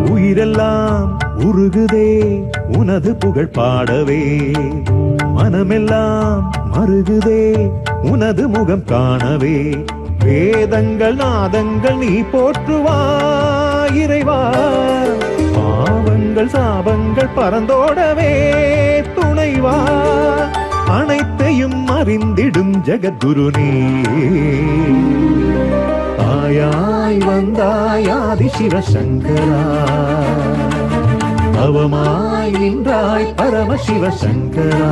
உயிரெல்லாம் உருகுதே உனது புகழ் பாடவே, மனமெல்லாம் மருகுதே உனது முகம் காணவே. வேதங்கள் நாதங்கள் நீ போற்றுவாய் இறைவா, பாவங்கள் சாபங்கள் பறந்தோடவே துணைவா. அனைத்தையும் அறிந்திடும் ஜெகத்குரு நீ, தாயாய் வந்தாய் ஆதி சிவசங்கரா, அவமாய் நின்றாய் பரமசிவ சங்கரா.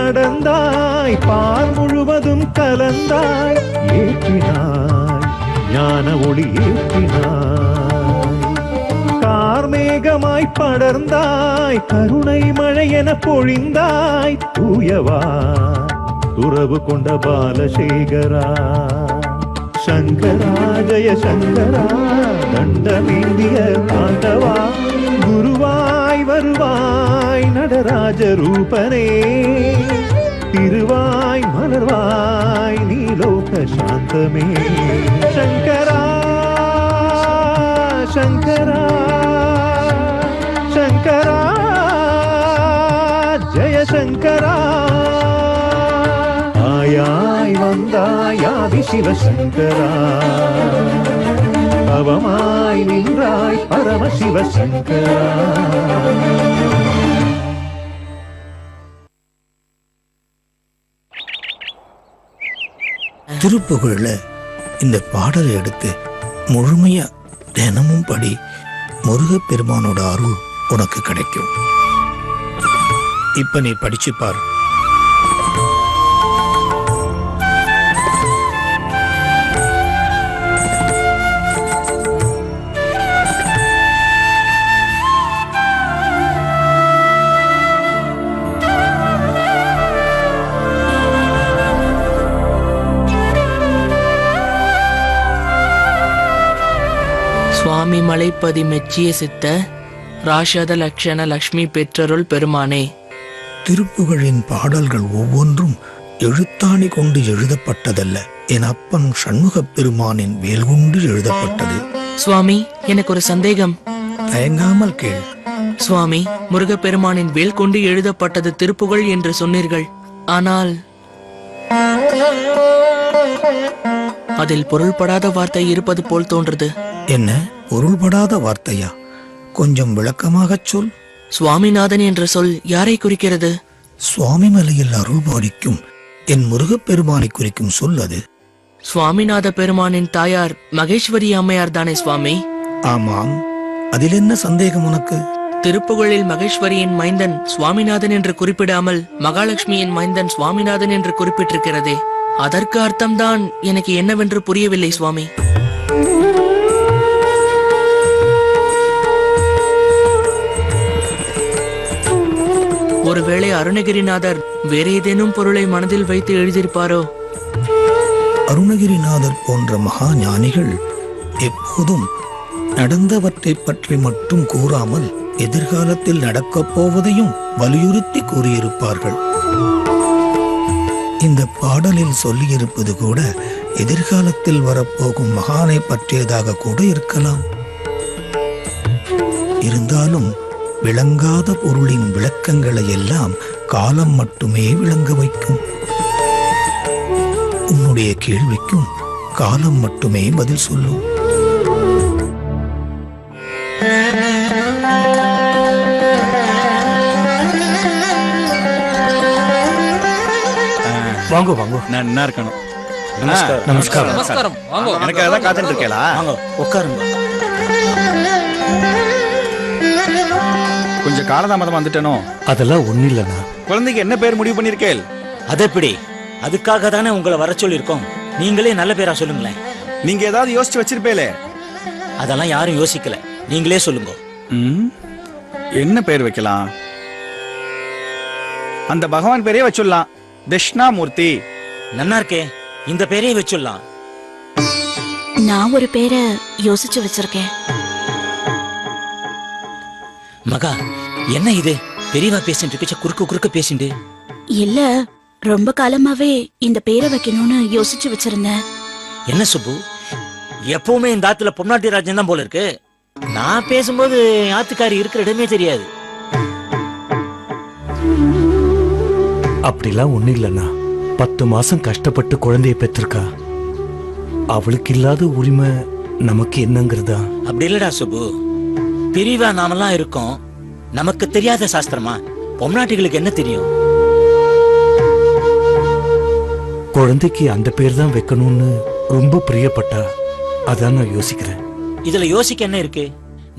நடந்தாய் பால் முழுவதும் கலந்தாய், ஏற்றினாய் ஞான ஒளி ஏற்றினாய். கார்மேகமாய் படர்ந்தாய் கருணை மழை என பொழிந்தாய், தூயவா துறவு கொண்ட பாலசேகரா. சங்கரா ஜெய சங்கரா, தண்டமேந்திய தாண்டவா, குருவாய் வருவாய் நடராஜ ரூபனே. திருவாய் மலர்வாய் நீலோக சாந்தமே. சங்கரா சங்கரா சங்கரா ஜெய சங்கரா. ஆயாய் வந்தாய் ஆதி சிவசங்கரா, அவமாய் நின்றாய் பரமசிவ சங்கரா. திருப்புகழ்ல இந்த பாடலை எடுத்து முழுமையா தினமும் படி, முருகப்பெருமானோட அருள் உனக்கு கிடைக்கும். இப்ப நீ படிச்சு பாரு. சுவாமி மலைப்பதி மெச்சிய சித்த ராஷத லக்ஷண லக்ஷ்மி பெற்றருள் பெருமானே. திருப்புகழின் பாடல்கள் ஒவ்வொன்றும் எழுத்தாணி கொண்டு எழுதப்பட்டதல்ல, என் அப்பன் சண்முகப் பெருமானின் வேல் கொண்டு எழுதப்பட்டது. சுவாமி, எனக்கு ஒரு சந்தேகம். தயங்காமல் கேள். சுவாமி, முருகப்பெருமானின் வேல் கொண்டு எழுதப்பட்டது திருப்புகழ் என்று சொன்னீர்கள். ஆனால் அதில் பொருள்படாத வார்த்தை இருப்பது போல் தோன்றது. என்ன பொருள்படாத வார்த்தையா? கொஞ்சம் விளக்கமாகச் சொல். சுவாமிநாதன் என்ற சொல் யாரை குறிக்கிறது? சுவாமி மலையில் அருள் பாலிக்கும் என் முருகப்பெருமானை குறிக்கும் சொல் அது. சுவாமிநாத பெருமானின் தாயார் மகேஸ்வரி அம்மையார் தானே சுவாமி? ஆமாம், அதில் என்ன சந்தேகம் உனக்கு? திருப்புகழில் மகேஸ்வரியின் மைந்தன் சுவாமிநாதன் என்று குறிப்பிடாமல் மகாலட்சுமியின் மைந்தன் சுவாமிநாதன் என்று குறிப்பிட்டிருக்கிறதே, அதற்கு அர்த்தம்தான் எனக்கு என்னவென்று புரியவில்லை சுவாமி. ஒருவேளை அருணகிரிநாதர் வேற ஏதேனும் பொருளை மனதில் வைத்து எழுதியிருப்பாரோ? அருணகிரிநாதர் போன்ற மகா ஞானிகள் எப்போதும் நடந்தவற்றை பற்றி மட்டும் கூறாமல் எதிர்காலத்தில் நடக்கப் போவதையும் வலியுறுத்தி கூறியிருப்பார்கள். இந்த பாடலில் சொல்லியிருப்பது கூட எதிர்காலத்தில் வரப்போகும் மகானை பற்றியதாக கூட இருக்கலாம். இருந்தாலும் விளங்காத பொருளின் விளக்கங்களை எல்லாம் காலம் மட்டுமே விளங்க வைக்கும். உன்னுடைய கேள்விக்கும் காலம் மட்டுமே பதில் சொல்லும். வாங்க வாங்க. நன்னா இருக்கணும். நமஸ்காரம். நமஸ்காரம். நமஸ்காரம். வாங்க. எனக்கு அதான் காத்துட்டு இருக்கேளா? வாங்க உட்காருங்க. கொஞ்சம் காலதாமதம் வந்துட்டேனோ. அதெல்லாம் ஒண்ணு இல்லண்ணா. குழந்தைக்கு என்ன பேர் முடிவு பண்ணிருக்கேள்? அது எப்படி? அதுக்காக தானே உங்களை வர சொல்லியிருக்கோம். நீங்களே நல்ல பேரா சொல்லுங்களேன். நீங்க ஏதாவது யோசிச்சு வச்சிருப்பேலே? அதெல்லாம் யாரும் யோசிக்கல, நீங்களே சொல்லுங்க. என்ன பேர் வைக்கலாம்? அந்த பகவான் பேரே வச்சுடலாம், தட்சிணாமூர்த்தி. நன்னா இருக்கே, இந்த பேரே வச்சுடலாம். நான் ஒரு பேரை யோசிச்சு வச்சிருக்கேன். மகா, என்ன இது? பெரியவா பேசிட்டு இருக்க, குறுக்க பேசிட்டு. இல்ல, ரொம்ப காலமாவே இந்த பேரை வைக்கணும்னு யோசிச்சு வச்சிருந்தேன். என்ன சுப்பு, எப்பவுமே இந்த ஆத்துல பொம்னாட்டி ராஜ்யம் தான் போல இருக்கு. நான் பேசும்போது ஆத்துக்காரி இருக்கிற இடமே தெரியாது. அப்படிலாம் ஒண்ணு இல்லண்ணா. 10 மாசம் கஷ்டப்பட்டு குழந்தைய பெற்றிருக்கா. அவளுக்கு இல்லாத உரிமை நமக்கு என்னங்கிறதா? அப்படி இல்லடா சுப்பு, பெரியவா நாமெல்லாம் இருக்கோம். நமக்கு தெரியாத சாஸ்திரமா? பொம்னாட்டிகளுக்கு என்ன தெரியும்? குழந்தைக்கு அந்த பேர் தான் வைக்கணும்னு ரொம்ப பிரியப்பட்டா. அதான் நான் யோசிக்கிறேன். இதுல யோசிக்க என்ன இருக்கு?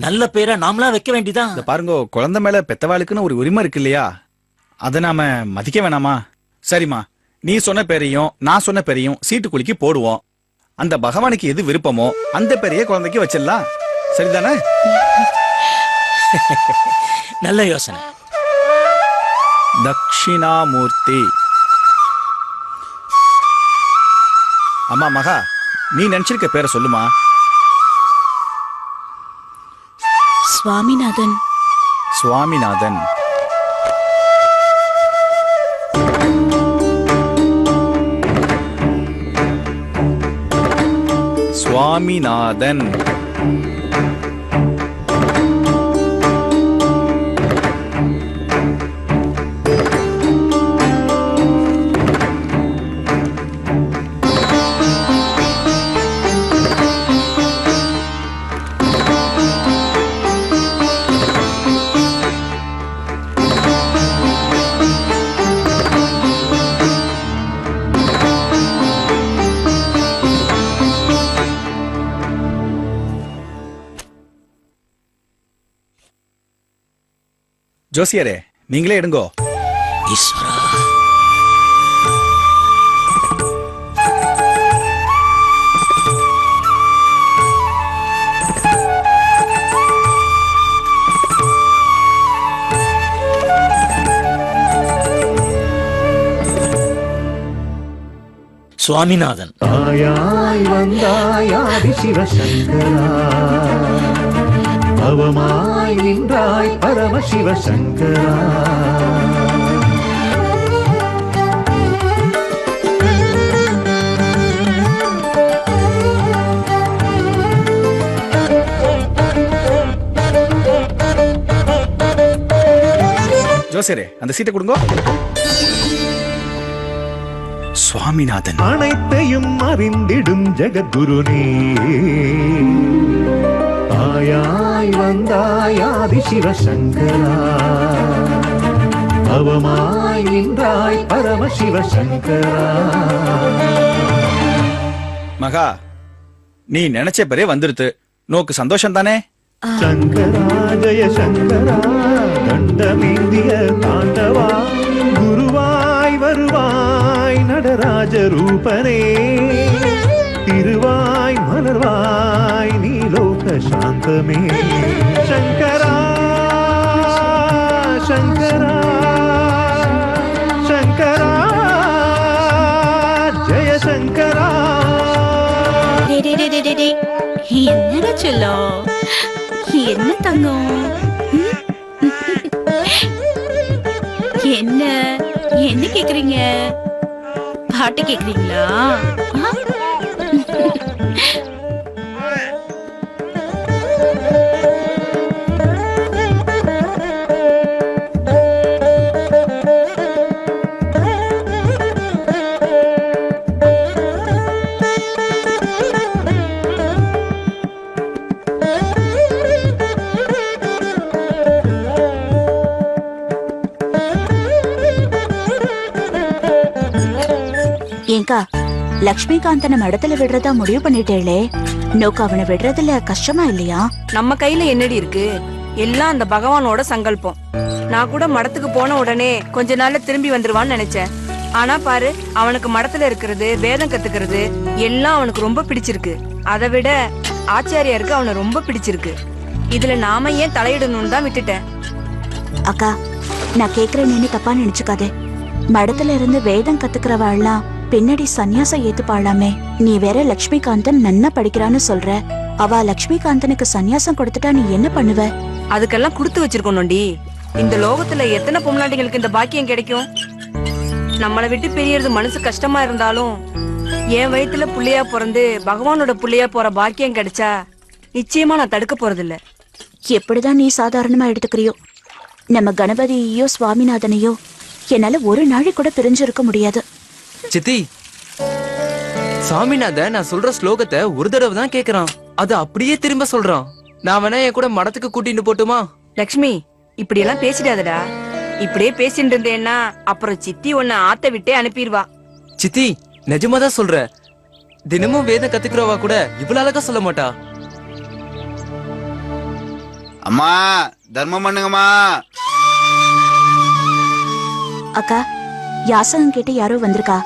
நல்ல பேரை நாமளா வைக்க வேண்டியதான். இந்த பாருங்க, குழந்தை மேல பெத்தவாளுக்குன்னு ஒரு உரிமை இருக்கு இல்லையா? அதை நாம மதிக்க வேணாமா? சரிம்மா, நீ சொன்ன பேரையும் நான் சொன்ன பேரையும் சீட்டு குலுக்கி போடுவோம். அந்த பகவானுக்கு எது விருப்பமோ அந்த பேரையே குழந்தைக்கு வச்சிடலாம். சரிதானே? நல்ல யோசனை. தட்சிணாமூர்த்தி. அம்மா மகா, நீ நினைச்சிருக்க பேரை சொல்லுமா. சுவாமிநாதன். சுவாமிநாதன். சுவாமிநாதன். ஜோசியரே, நீங்களே எடுங்கோ. ஈஸ்வரா. சுவாமிநாதன். ஆயாய் வந்தாய் ஆதி சிவசங்கரா, அவமாய் நின்றாய் பரமசிவ சங்கரா. ஜோசியரே, அந்த சீட்டை கொடுங்க. சுவாமிநாதன். அனைத்தையும் அறிந்திடும் ஜெகத்குருனே, ஆயாய் வந்தாய் ஆதி சிவசங்கரா, அவமாய் நின்றாய் பரமசிவ சங்கரா. மகா, நீ நினைச்ச பேரே வந்துருத்து. நோக்கு சந்தோஷம் தானே? சங்கரா ஜெய சங்கரா, கண்டமேந்திய தாண்டவா, குருவாய் வருவாய் நடராஜ ரூபனே, திருவாய் மலர்வாய் நீலோக சாந்தமே. சங்கரா சங்கரா சங்கரா ஜெய சங்கரா. என்னடா சொல்லும், என்ன தங்கம், என்ன என்ன கேக்குறீங்க? பாட்டு கேக்குறீங்களா? ஏங்கா, லக்ஷ்மிகாந்தனை மடத்துல விடுறதா முடிவு பண்ணிட்டேளே, நோக்கு அவனை விடுறதுல கஷ்டமா இல்லையா? நம்ம கையில என்னடி இருக்கு? எல்லாம் அந்த பகவானோட சங்கல்பம். நான் கூட மடத்துக்கு போன உடனே கொஞ்ச நாள்ல திரும்பி வந்துருவான்னு நினைச்சேன். ஆனா பாரு, அவனுக்கு மடத்துல இருக்கிறது, வேதம் கத்துக்கிறது எல்லாம் அவனுக்கு ரொம்ப பிடிச்சிருக்கு. அதை விட ஆச்சாரியாருக்கு அவனை ரொம்ப பிடிச்சிருக்கு. இதுல நாம ஏன் தலையிடணும்னு தான் விட்டுட்டேன். அக்கா, நான் கேக்குறேன்னு தப்பா நினைச்சுக்காதே. மடத்துல இருந்து வேதம் கத்துக்கிறவாள்லாம் பின்னாடி சன்னியாசம் ஏத்துப்பாளாமே. நீ வேற லக்ஷ்மிகாந்தன் நன்னா படிக்கிறான்னு சொல்ற. அவ லக்ஷ்மிகாந்தனுக்கு சன்னியாசம் கொடுத்துட்டா நீ என்ன பண்ணுவ? அதுக்கெல்லாம் கொடுத்து வச்சிருக்கணும்டி. இந்த லோகத்துல எத்தனை பொம்னாட்டிகளுக்கு இந்த பாக்கியம் கிடைக்கும்? நம்மளை விட்டு பிரியறது மனசு கஷ்டமா இருந்தாலும் என் வயித்துல புள்ளையா பிறந்து பகவானோட புள்ளையா போற பாக்கியம் கிடைச்சா நிச்சயமா நான் தடுக்க போறதில்ல. எப்படிதான் நீ சாதாரணமா எடுத்துக்கிறியோ, நம்ம கணபதியோ சுவாமிநாதனையோ என்னால ஒரு நாளை கூட பிரிஞ்சிருக்க முடியாது. சித்தி, சாமிநாதன் நான் சொல்ற ஸ்லோகத்தை ஒரு தடவை தான் கேக்குறான். அது அப்படியே திரும்ப சொல்றான். நான் வேணா என் கூட மடத்துக்கு கூட்டிட்டு போட்டுமா? லக்ஷ்மி, இப்படி எல்லாம் பேசிடாதடா. இப்படியே பேசிட்டு இருந்தேன்னா அப்புறம் சித்தி உன்னை ஆத்த விட்டே அனுப்பிடுவா. சித்தி, நிஜமாதான் சொல்ற. தினமும் வேதம் கத்துக்கிறவா கூட இவ்வளவு அழகா சொல்ல மாட்டா. அம்மா, தர்மம் பண்ணுங்கம்மா. அக்கா, யாசகம் கேட்டு யாரோ வந்திருக்கா.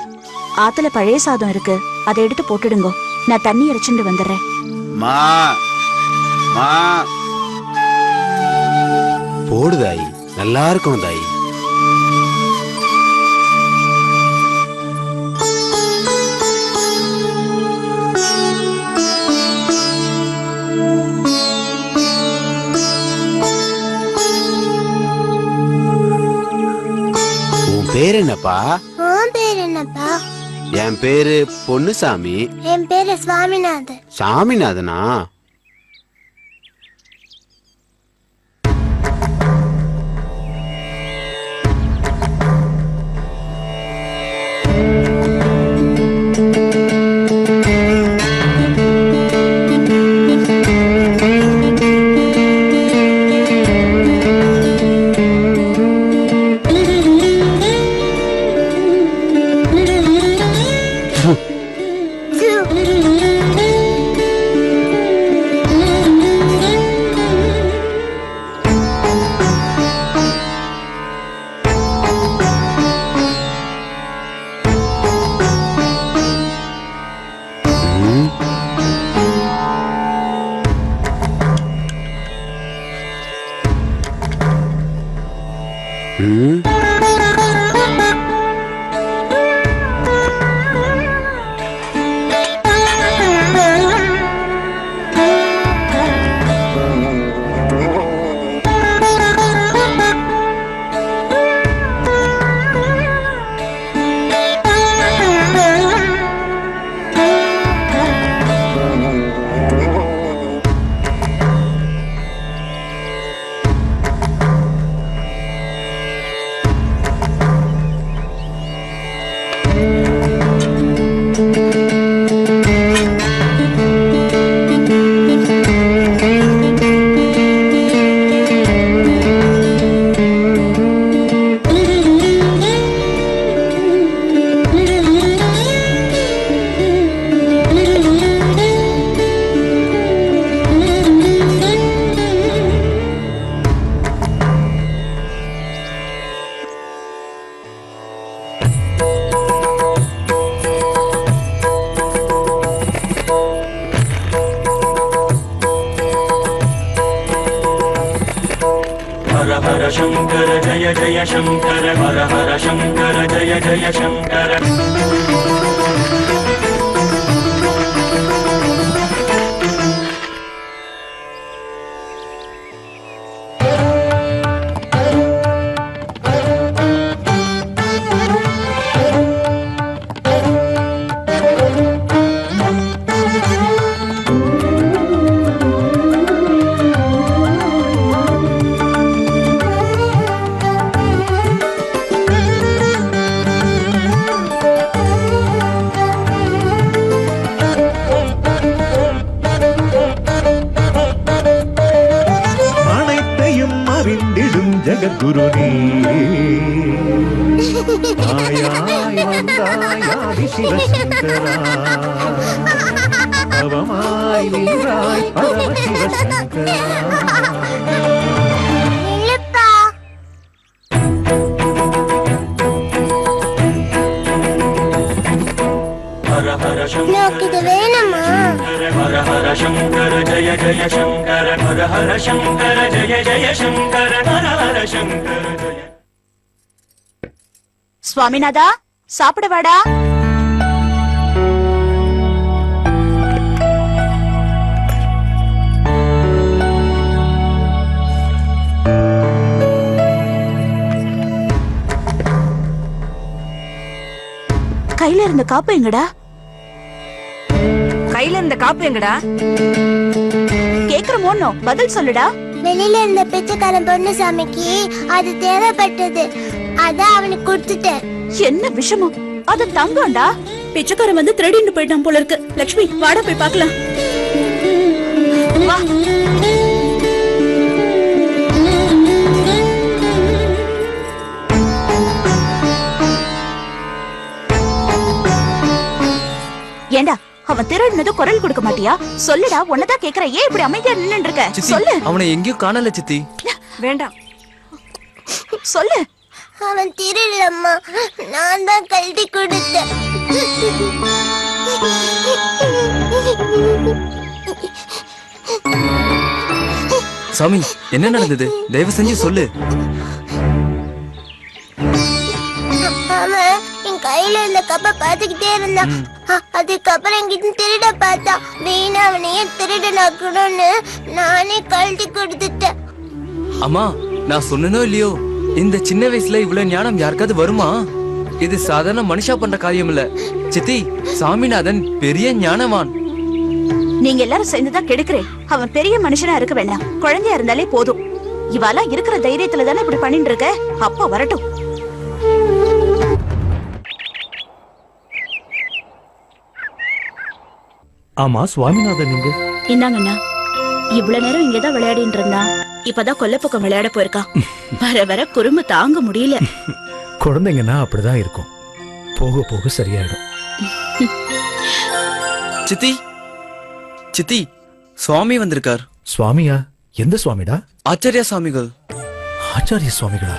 ஆத்துல பழைய சாதம் இருக்கு, அதை எடுத்து போட்டுடுங்கோ. நான் தண்ணி இறைச்சுட்டு வந்துடுறேன். மா மா போடு தாயி, நல்லா இருக்கும் தாயி. உன் பேர் என்னப்பா? உன் பேர் என்னப்பா? என் பேரு பொன்னுசாமி. என் பேரு சுவாமிநாதன். சாமிநாதனா? शंकर जय जय शंकर, हर हर शंकर जय जय शंकर. ஜகத்குரு நீ ஆயாய் வந்தாயாதி சிவசங்கரா அவமாய் நின்றாய் பரம சிவசங்கரா இது வேணுமா? ஹர ஹர சங்கர ஜய ஜய சங்கர ஹர ஹர சங்கர ஜய ஜய சங்கர ஹர ஹர சங்கர ஜய. சுவாமிநாதா, சாப்பிட வாடா. கையில இருந்த காப்பு எங்கடா? கையில இருந்த காப்பு எங்கடா? கேக்குற மோனோ பதில் சொல்லுடா. வெளியில இருந்த பிச்சைக்காரன் பொன்னுசாமிக்கு அது தேவைப்பட்டது, அதான் அவனுக்கு கொடுத்துட்டேன். என்ன விஷமம்? அது தங்கம்டா. பிச்சைக்காரன் வந்து திருடிட்டு போயிட்டான் போல இருக்கு. லட்சுமி, வாடா போய் பார்க்கலாம். வா. ஏண்டா, அவன் திருடினது குரல் கொடுக்க மாட்டியா? சொல்லுடா, உன்னதான் கேக்குற. ஏன் இப்படி அமைதியா நின்னு இருக்க? சொல்லு. அவனை எங்கேயும் காணல சித்தி. வேண்டாம், சொல்லு. அவன் திருடலம்மா, நான் தான் கழட்டி கொடுத்தேன். சாமி, என்ன நடந்தது? தயவு செஞ்சு சொல்லு. அவன் என் கையில இருந்த கப்ப பாத்துக்கிட்டே இருந்தான். அதுக்கப்புறம் எங்கிட்ட திருட பார்த்தான். வீணா அவனையே திருடனாக்கணும்னு நானே கழட்டி கொடுத்துட்டேன். அம்மா, நான் சொன்னனோ இல்லையோ, இந்த சின்ன வயசுல இவ்வளவு ஞானம் யாருக்காவது வருமா? இது சாதாரண மனுஷா பண்ற காரியம் இல்ல சித்தி. சாமிநாதன் பெரிய ஞானவான். நீங்க எல்லாரும் சேர்ந்துதான் கெடுக்கிறேன். அவன் பெரிய மனுஷனா இருக்க வேண்டாம், குழந்தையா இருந்தாலே போதும். இவாளா இருக்கிற தைரியத்துல தானே இப்படி பண்ணிட்டு இருக்க. அப்ப வரட்டும். ஆமா, சுவாமிநாதன் நீங்க இந்தாங்கண்ணா. இவ்வளவு நேரம் இங்கதான் விளையாடிட்டு இருந்தா, இப்பதான் கொல்லப்பக்கம் விளையாட போயிருக்கா. வர வர குறும்பு தாங்க முடியல. குழந்தைங்கன்னா அப்படிதான் இருக்கும், போக போக சரியாயிடும். சித்தி, சித்தி, சுவாமி வந்திருக்கார். சுவாமியா? எந்த சுவாமிடா? ஆச்சாரியா சுவாமிகள். ஆச்சாரிய சுவாமிகளா?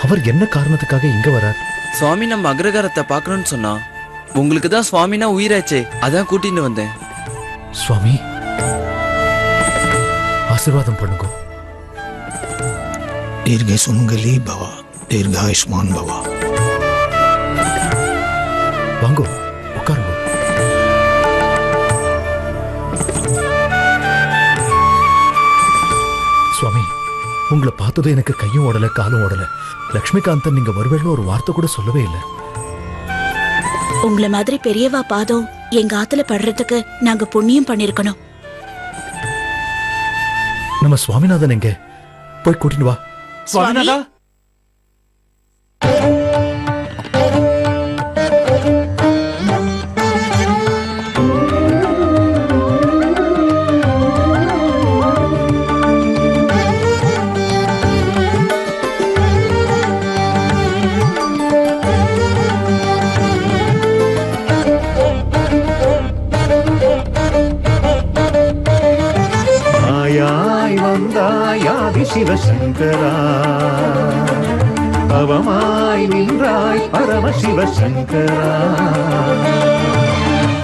அவர் என்ன காரணத்துக்காக இங்க வரார்? சுவாமி நம்ம அக்ரகாரத்தை பார்க்கணும்னு சொன்னா. உங்களுக்கு தான் சுவாமினா உயிராச்சே, அதான் கூட்டின்னு வந்தேன். சுவாமி, ஆசீர்வாதம் பண்ணுங்க. தீர்க்க சுமங்கலி பவா, தீர்காயுஷ்மான் பவா. வாங்கோ, உட்காருங்க. சுவாமி, உங்களை பார்த்ததும் எனக்கு கையும் ஓடல காலும் ஓடல. லட்சுமிகாந்தன் நீங்க வருவேன்னு ஒரு வார்த்தை கூட சொல்லவே இல்லை. உங்களை மாதிரி பெரியவா பாதம் எங்க ஆத்துல படுறதுக்கு நாங்க புண்ணியம் பண்ணிருக்கணும். நம்ம சுவாமிநாதன் எங்க? போய் கூட்டிட்டு வா. சுவாமிநாதா, வந்தாயாதி சிவசங்கரா அவமாய் நின்றாய் பரம சிவசங்கரா.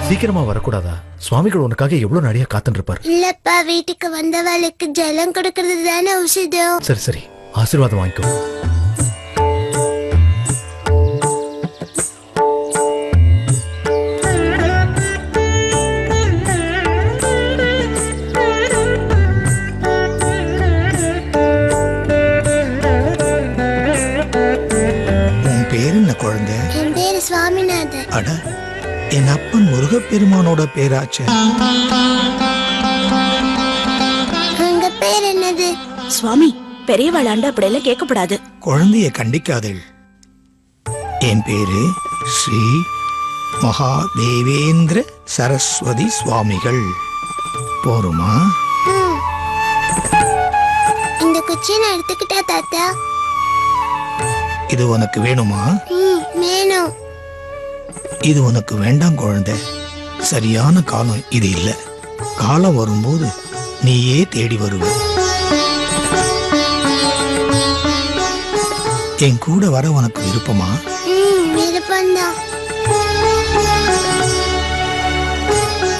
சீக்கிரமா வரக்கூடாதா? சுவாமிகள் உனக்காக எவ்வளவு நடிகா காத்துட்டு இருப்பார். இல்லப்பா, வீட்டுக்கு வந்தவளுக்கு ஜலம் கொடுக்கறது தானே உசிதம். சரி சரி, ஆசீர்வாதம் வாங்கிக்கோ. குழந்தை? என் பேரு சுவாமிநாதன். அட, என் அப்பன் முருகப்பெருமானோட பேராச்சே. உங்க பேர் என்னது? சுவாமி, பெரியவாளாண்ட அப்படியெல்லாம் கேட்கப்படாது. குழந்தைய கண்டிக்காதீள். என் பேரு ஸ்ரீ மகாதேவேந்திர சரஸ்வதி சுவாமிகள். போருமா? இந்த குச்சியை நான் எடுத்துக்கிட்டா தாத்தா? இது உனக்கு வேணுமா? வேணும். இது உனக்கு வேண்டாம் குழந்தை. சரியான காலம் இது இல்ல. காலம் வரும்போது நீயே தேடி வருவ. என் கூட வர உனக்கு விருப்பமா? விருப்பம்தான்.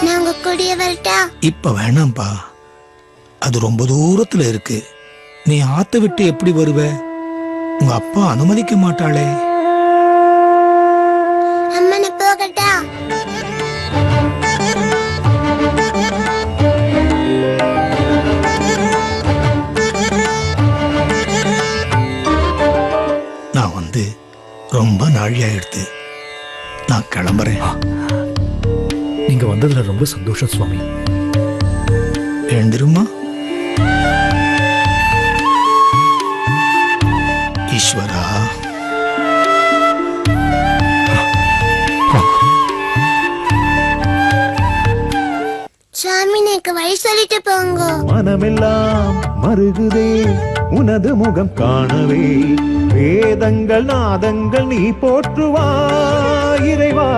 நாங்க கூடிய வரட்டா? இப்ப வேணாம்பா, அது ரொம்ப தூரத்துல இருக்கு. நீ ஆத்த விட்டு எப்படி வருவ? உங்க அப்பா அனுமதிக்க மாட்டாளே. அம்மனை போகட்டா? நான் வந்து ரொம்ப நாழியாயிடுத்து. நான் கிளம்புறேன். நீங்க வந்ததுல ரொம்ப சந்தோஷம் சுவாமி. எழுந்திருமா. ஈஸ்வரா, சாமி எனக்கு வழி சொல்லிட்டு போங்க. மனமெல்லாம் மருகுதே உனது முகம் காணவே. வேதங்கள் நாதங்கள் நீ போற்றுவாய் இறைவா.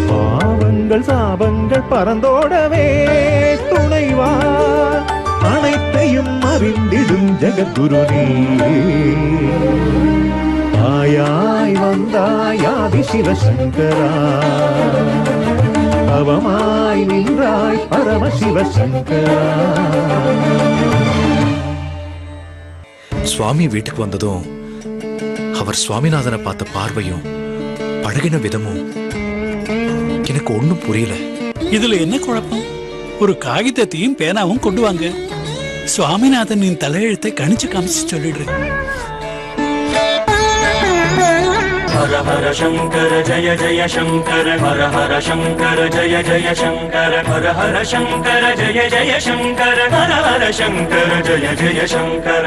பாவங்கள் சாபங்கள் பறந்தோடவே துணைவா. அனைத்தையும் அறிந்திடும் ஜெகத்குரு நீ. ஆயாய் வந்தாய் ஆதி சிவசங்கரா. அவமாய் நின்றாய் பரமசிவசங்கரா. சுவாமி வீட்டுக்கு வந்ததும் அவர் சுவாமிநாதனை பார்த்த பார்வையும் பழகின விதமும் எனக்கு ஒண்ணும் புரியல. இதுல என்ன குழப்பம்? ஒரு காகிதத்தையும் பேனாவும் கொண்டு வாங்க. சுவாமிநாதனின் தலையெழுத்தை கணிச்சு காமிச்சு சொல்லிடுறேன். ஹர ஹர சங்கர ஜய ஜய சங்கர. ஹர ஹர சங்கர ஜய ஜய சங்கர. ஹர ஹர சங்கர ஜய ஜய சங்கர. ஹர ஹர சங்கர ஜய ஜய சங்கர.